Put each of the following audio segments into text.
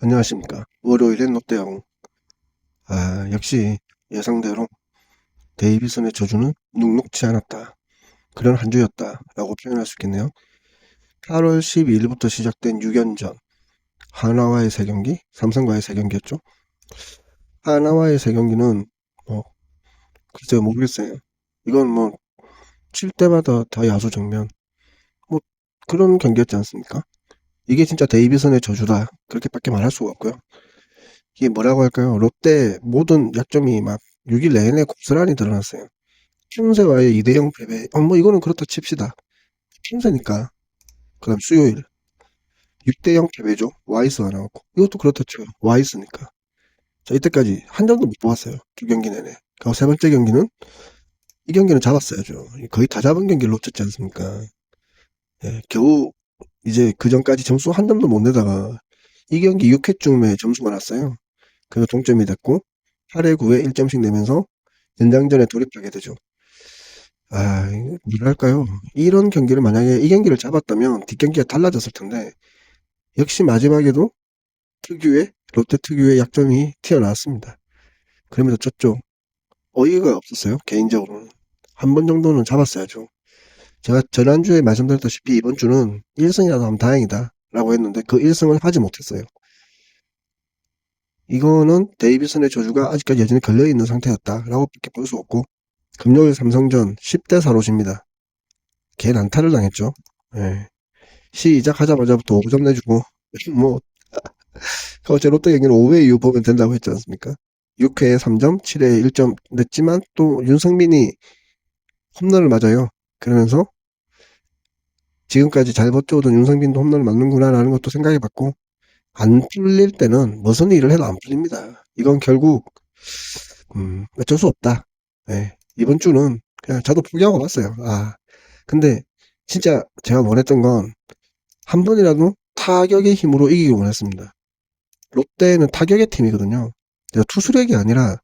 안녕하십니까. 월요일엔 롯데야구. 역시 예상대로 데이비슨의 저주는 눅눅지 않았다. 그런 한 주였다. 라고 표현할 수 있겠네요. 8월 12일부터 시작된 6연전. 하나와의 3경기, 삼성과의 3경기였죠. 하나와의 3경기는, 글쎄요, 모르겠어요. 이건 칠 때마다 다 야수 정면. 뭐, 그런 경기였지 않습니까? 이게 진짜 데이비슨의 저주다. 그렇게밖에 말할 수가 없고요. 이게 뭐라고 할까요? 롯데 모든 약점이 막 6일 내내 고스란히 드러났어요. 핀세와의 2대0 패배. 이거는 그렇다 칩시다. 핀세니까. 그 다음 수요일. 6대0 패배죠. 와이스가 나왔고. 이것도 그렇다 쳐요. 와이스니까. 자, 이때까지 한 점도 못 뽑았어요. 2경기 내내. 그리고 세 번째 경기는, 이 경기는 잡았어야죠. 거의 다 잡은 경기를 놓쳤지 않습니까? 예, 겨우, 이제 그 전까지 점수 한 점도 못 내다가, 이 경기 6회쯤에 점수가 났어요. 그래서 동점이 됐고, 8회 9회 1점씩 내면서 연장전에 돌입하게 되죠. 이거 뭐랄까요. 이런 경기를 만약에 이 경기를 잡았다면 뒷경기가 달라졌을 텐데, 역시 마지막에도 롯데 특유의 약점이 튀어나왔습니다. 그러면서 졌죠. 어이가 없었어요, 개인적으로는. 한 번 정도는 잡았어야죠. 제가 지난주에 말씀드렸다시피 이번 주는 1승이라도 하면 다행이다. 라고 했는데 그 1승을 하지 못했어요. 이거는 데이비슨의 저주가 아직까지 여전히 걸려있는 상태였다. 라고 밖에 볼 수 없고, 금요일 삼성전 10대4로 집니다. 걔 난타를 당했죠. 예. 시작하자마자부터 5점 내주고, 뭐, 어제 롯데 경기는 5회 이후 보면 된다고 했지 않습니까? 6회에 3점, 7회에 1점 냈지만 또 윤성민이 홈런을 맞아요. 그러면서 지금까지 잘 버텨오던 윤성민도 홈런을 맞는구나라는 것도 생각해봤고, 안 풀릴 때는 무슨 일을 해도 안 풀립니다. 이건 결국 어쩔 수 없다. 예. 이번 주는 그냥 저도 포기하고 봤어요. 근데 진짜 제가 원했던 건 한 번이라도 타격의 힘으로 이기기 원했습니다. 롯데는 타격의 팀이거든요. 투수력이 아니라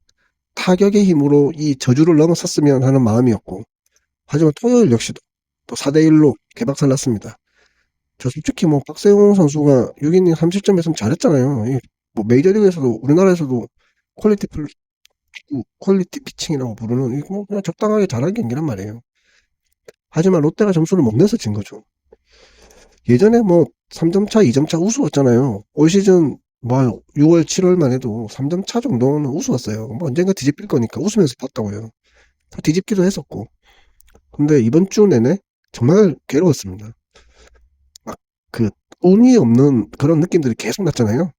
타격의 힘으로 이 저주를 넘어섰으면 하는 마음이었고, 하지만 토요일 역시도 또 4대1로 개박살 났습니다. 저 솔직히 박세웅 선수가 6이닝 3실점 했으면 잘했잖아요. 메이저리그에서도 우리나라에서도 퀄리티 퀄리티 피칭이라고 부르는 이거 그냥 적당하게 잘한 경기란 말이에요. 하지만 롯데가 점수를 못 내서 진 거죠. 예전에 3점 차, 2점 차 우스웠잖아요. 올 시즌 6월, 7월만 해도 3점 차 정도는 우스웠어요. 언젠가 뒤집힐 거니까 웃으면서 봤다고요. 뒤집기도 했었고. 근데 이번 주 내내 정말 괴로웠습니다. 막 그 운이 없는 그런 느낌들이 계속 났잖아요.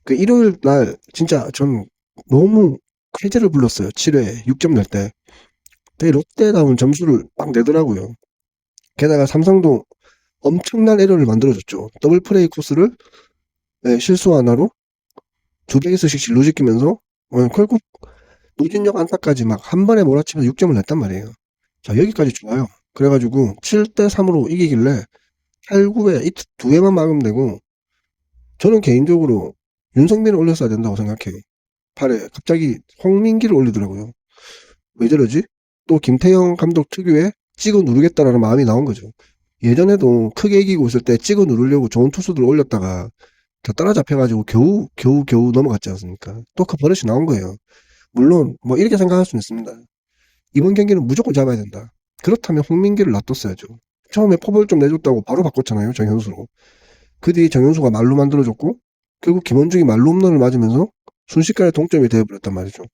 그 일요일 날 진짜 전 너무 쾌재를 불렀어요. 7회 6점 낼 때. 되게 롯데다운 점수를 막 내더라고요. 게다가 삼성도 엄청난 에러를 만들어줬죠. 더블 플레이 코스를 실수 하나로 두 베이스씩 진로지키면서 결국 노진혁 안타까지 막 한 번에 몰아치면서 6점을 냈단 말이에요. 자, 여기까지 좋아요. 그래가지고 7대3으로 이기길래 8, 9회 이 두 회만 막으면 되고, 저는 개인적으로 윤성민을 올렸어야 된다고 생각해요. 8회 갑자기 홍민기를 올리더라고요. 왜 저러지? 또 김태형 감독 특유의 찍어 누르겠다라는 마음이 나온 거죠. 예전에도 크게 이기고 있을 때 찍어 누르려고 좋은 투수들 올렸다가 다 따라잡혀가지고 겨우 넘어갔지 않습니까? 또 그 버릇이 나온 거예요. 물론 이렇게 생각할 수는 있습니다. 이번 경기는 무조건 잡아야 된다. 그렇다면 홍민기를 놔뒀어야죠. 처음에 포볼 좀 내줬다고 바로 바꿨잖아요, 정현수로. 그 뒤에 정현수가 말로 만들어줬고, 결국 김원중이 말로 홈런을 맞으면서 순식간에 동점이 되어버렸단 말이죠.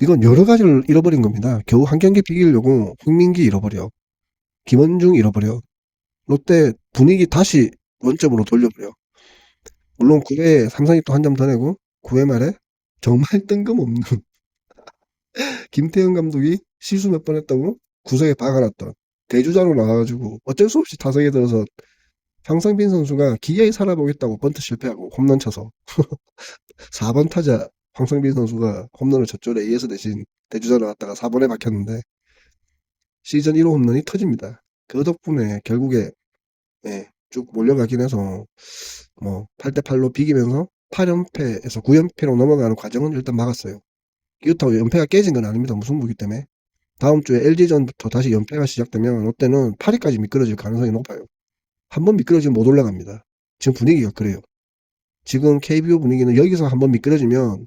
이건 여러 가지를 잃어버린 겁니다. 겨우 한 경기 비기려고 홍민기 잃어버려. 김원중 잃어버려. 롯데 분위기 다시 원점으로 돌려버려. 물론 9회에 삼성이 또 한 점 더 내고 9회 말에 정말 뜬금없는 김태형 감독이 실수 몇 번 했다고 구석에 박아놨던 대주자로 나와가지고 어쩔 수 없이 타석에 들어서 황성빈 선수가 기아에 살아보겠다고 번트 실패하고 홈런 쳐서 4번 타자 황성빈 선수가 홈런을 쳤죠. 레이에서 대신 대주자 나왔다가 4번에 박혔는데 시즌 1호 홈런이 터집니다. 그 덕분에 결국에 쭉 몰려가긴 해서 8대8로 비기면서 8연패에서 9연패로 넘어가는 과정은 일단 막았어요. 이렇다고 연패가 깨진 건 아닙니다. 무승부기 때문에. 다음 주에 LG전부터 다시 연패가 시작되면 롯데는 8위까지 미끄러질 가능성이 높아요. 한 번 미끄러지면 못 올라갑니다. 지금 분위기가 그래요. 지금 KBO 분위기는 여기서 한번 미끄러지면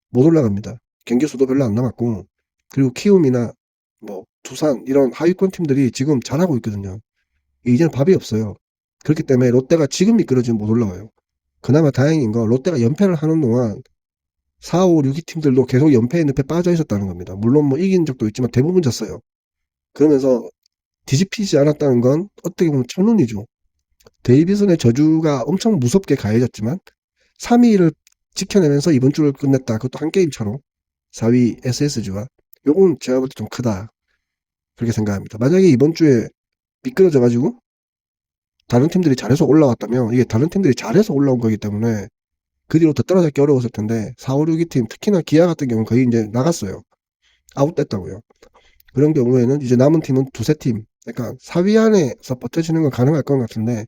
못 올라갑니다. 경기 수도 별로 안 남았고, 그리고 키움이나 뭐 두산 이런 하위권 팀들이 지금 잘하고 있거든요. 이제는 밥이 없어요. 그렇기 때문에 롯데가 지금 미끄러지면 못 올라와요. 그나마 다행인 건 롯데가 연패를 하는 동안 4, 5, 6위 팀들도 계속 연패에 늪에 빠져 있었다는 겁니다. 물론 뭐 이긴 적도 있지만 대부분 졌어요. 그러면서 뒤집히지 않았다는 건 어떻게 보면 천운이죠. 데이비슨의 저주가 엄청 무섭게 가해졌지만 3위를 지켜내면서 이번 주를 끝냈다. 그것도 한 게임 차로 4위 SSG와 요건 제가 볼 때 좀 크다. 그렇게 생각합니다. 만약에 이번 주에 미끄러져가지고 다른 팀들이 잘해서 올라왔다면 이게 다른 팀들이 잘해서 올라온 거기 때문에 그 뒤로 더 떨어지기 어려웠을 텐데 4, 5, 6위 팀 특히나 기아 같은 경우는 거의 이제 나갔어요. 아웃됐다고요. 그런 경우에는 이제 남은 팀은 두세 팀, 그러니까 4위 안에서 버텨지는 건 가능할 것 같은데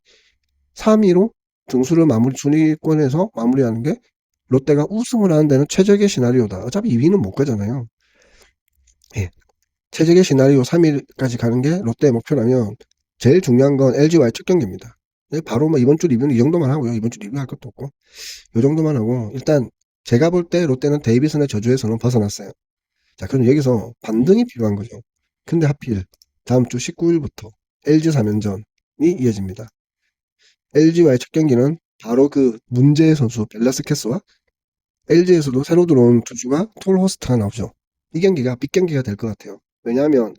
3위로 등수를 마무리 순위권에서 마무리하는 게 롯데가 우승을 하는 데는 최적의 시나리오다. 어차피 2위는 못 가잖아요. 예. 최적의 시나리오 3위까지 가는 게 롯데의 목표라면 제일 중요한 건 LG와의 첫 경기입니다. 바로 뭐 이번 주 리뷰는 이 정도만 하고요. 이번 주 리뷰할 것도 없고 이 정도만 하고 일단 제가 볼 때 롯데는 데이비슨의 저주에서는 벗어났어요. 자, 그럼 여기서 반등이 필요한 거죠. 근데 하필 다음 주 19일부터 LG 3연전이 이어집니다. LG와의 첫 경기는 바로 그 문제의 선수 벨라스케스와 LG에서도 새로 들어온 투수가 톨호스트가 나오죠. 이 경기가 빅경기가 될 것 같아요. 왜냐하면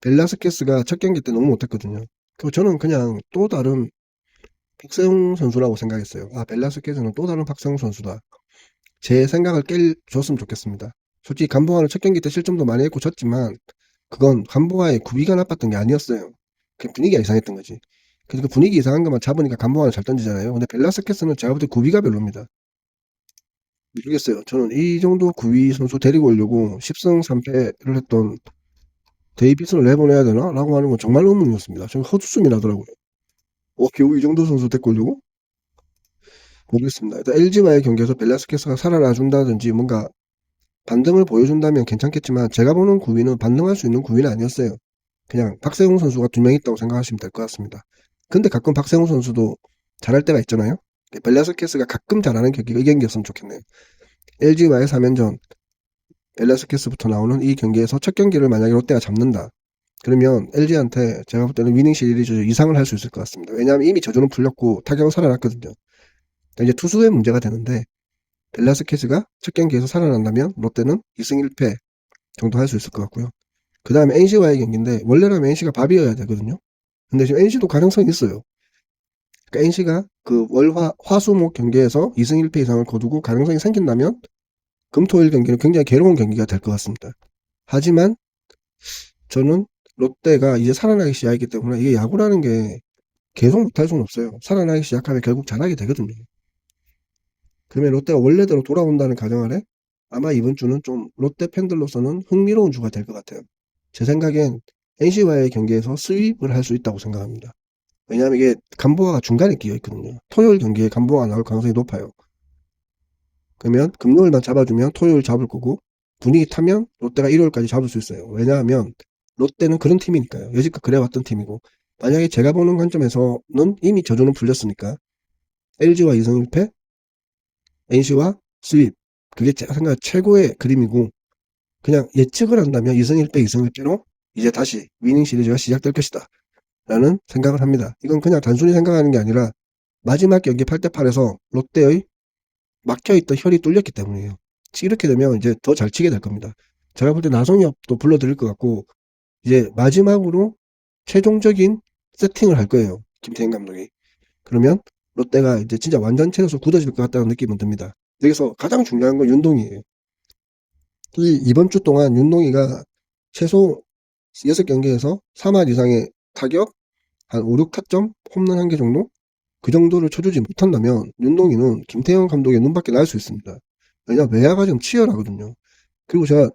벨라스케스가 첫 경기 때 너무 못했거든요. 그리고 저는 그냥 또 다른 박세웅 선수라고 생각했어요. 아, 벨라스케스는 또 다른 박세웅 선수다. 제 생각을 깨줬으면 좋겠습니다. 솔직히 간보아는 첫 경기 때 실점도 많이 했고 졌지만 그건 간보아의 구위가 나빴던 게 아니었어요. 그냥 분위기가 이상했던 거지. 그러니까 분위기 이상한 것만 잡으니까 간보아는 잘 던지잖아요. 근데 벨라스케스는 제가 볼 때 구위가 별로입니다. 모르겠어요. 저는 이 정도 구위 선수 데리고 오려고 10승 3패를 했던 데이비슨을 내보내야 되나? 라고 하는 건 정말 의문이었습니다. 저는 헛웃음이 나더라고요. 겨우 이 정도 선수 데리고 오려고? 모르겠습니다. 일단 LG와의 경기에서 벨라스케스가 살아나준다든지 뭔가 반등을 보여준다면 괜찮겠지만 제가 보는 구위는 반등할 수 있는 구위는 아니었어요. 그냥 박세웅 선수가 2명 있다고 생각하시면 될 것 같습니다. 근데 가끔 박세웅 선수도 잘할 때가 있잖아요. 벨라스케스가 가끔 잘하는 경기가 이 경기였으면 좋겠네요. LG와의 3연전 벨라스케스부터 나오는 이 경기에서 첫 경기를 만약에 롯데가 잡는다. 그러면 LG한테 제가 볼 때는 위닝 시리즈 이상을 할 수 있을 것 같습니다. 왜냐하면 이미 저주는 풀렸고 타격은 살아났거든요. 이제 투수의 문제가 되는데 벨라스케스가 첫 경기에서 살아난다면 롯데는 2승 1패 정도 할 수 있을 것 같고요. 그 다음에 NC와의 경기인데 원래라면 NC가 밥이어야 되거든요. 근데 지금 NC도 가능성이 있어요. 그러니까 NC가 그 화수목 경기에서 2승 1패 이상을 거두고 가능성이 생긴다면 금토일 경기는 굉장히 괴로운 경기가 될 것 같습니다. 하지만 저는 롯데가 이제 살아나기 시작했기 때문에 이게 야구라는 게 계속 못할 수는 없어요. 살아나기 시작하면 결국 잘하게 되거든요. 그러면 롯데가 원래대로 돌아온다는 가정하에 아마 이번 주는 좀 롯데 팬들로서는 흥미로운 주가 될 것 같아요. 제 생각엔 NC와의 경기에서 스윕을 할 수 있다고 생각합니다. 왜냐하면 이게 간보아가 중간에 끼어 있거든요. 토요일 경기에 간보아가 나올 가능성이 높아요. 그러면 금요일만 잡아주면 토요일 잡을 거고 분위기 타면 롯데가 일요일까지 잡을 수 있어요. 왜냐하면 롯데는 그런 팀이니까요. 여지껏 그래왔던 팀이고 만약에 제가 보는 관점에서는 이미 저주는 풀렸으니까 LG와 2승 1패 NC와 스윕 그게 제가 생각한 최고의 그림이고 그냥 예측을 한다면 2승 1패 2승 1패로 이제 다시 위닝 시리즈가 시작될 것이다 라는 생각을 합니다. 이건 그냥 단순히 생각하는 게 아니라 마지막 경기 8대8에서 롯데의 막혀있던 혈이 뚫렸기 때문이에요. 이렇게 되면 이제 더 잘 치게 될 겁니다. 제가 볼 때 나성엽도 불러드릴 것 같고 이제 마지막으로 최종적인 세팅을 할 거예요. 김태형 감독이. 그러면 롯데가 이제 진짜 완전체로서 굳어질 것 같다는 느낌은 듭니다. 여기서 가장 중요한 건 윤동이에요. 이번 주 동안 윤동이가 최소 6경기에서 3할 이상의 타격, 한 5, 6타점, 홈런 1개 정도? 그 정도를 쳐주지 못한다면 윤동이는 김태형 감독의 눈밖에 날 수 있습니다. 왜냐면 외야가 지금 치열하거든요. 그리고 제가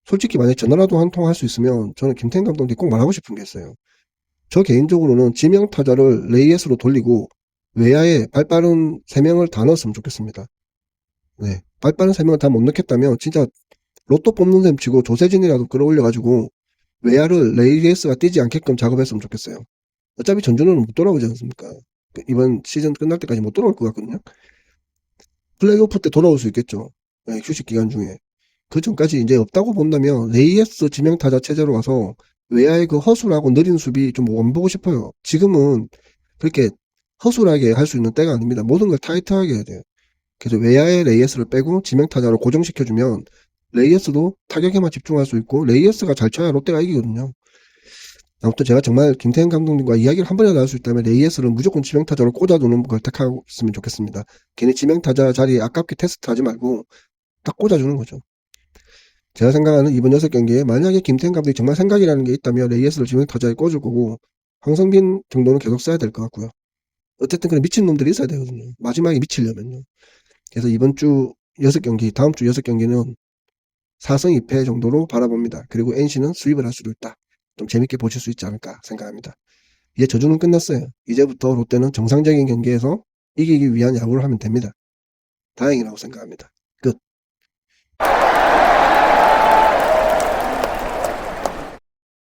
솔직히 만약에 전화라도 한 통 할 수 있으면 저는 김태형 감독한테 꼭 말하고 싶은 게 있어요. 저 개인적으로는 지명 타자를 레이에스로 돌리고 외야에 발빠른 3명을 다 넣었으면 좋겠습니다. 네. 발빠른 3명을 다 못 넣겠다면 진짜 로또 뽑는 셈 치고 조세진이라도 끌어올려가지고 외야를 레이에스가 뛰지 않게끔 작업했으면 좋겠어요. 어차피 전준호는 못 돌아오지 않습니까? 이번 시즌 끝날 때까지 못 돌아올 것 같거든요. 플레이오프 때 돌아올 수 있겠죠. 네, 휴식 기간 중에. 그 전까지 이제 없다고 본다면 레이에스 지명타자 체제로 가서 외야의 그 허술하고 느린 수비 좀 원보고 싶어요. 지금은 그렇게 허술하게 할 수 있는 때가 아닙니다. 모든 걸 타이트하게 해야 돼요. 그래서 외야의 레이에스를 빼고 지명타자로 고정시켜주면 레이에스도 타격에만 집중할 수 있고 레이에스가 잘 쳐야 롯데가 이기거든요. 아무튼 제가 정말 김태형 감독님과 이야기를 한 번이라도 할 수 있다면 레이에스를 무조건 지명타자로 꽂아두는 걸 택하고 있으면 좋겠습니다. 괜히 지명타자 자리에 아깝게 테스트하지 말고 딱 꽂아주는 거죠. 제가 생각하는 이번 6경기에 만약에 김태형 감독이 정말 생각이라는 게 있다면 레이에스를 지명타자에 꽂을 거고 황성빈 정도는 계속 써야 될 것 같고요. 어쨌든 그런 미친놈들이 있어야 되거든요. 마지막에 미치려면요. 그래서 이번 주 6경기, 다음 주 6경기는 4승 2패 정도로 바라봅니다. 그리고 NC는 수입을 할 수도 있다. 좀 재밌게 보실 수 있지 않을까 생각합니다. 이제 저주는 끝났어요. 이제부터 롯데는 정상적인 경기에서 이기기 위한 야구를 하면 됩니다. 다행이라고 생각합니다. 끝.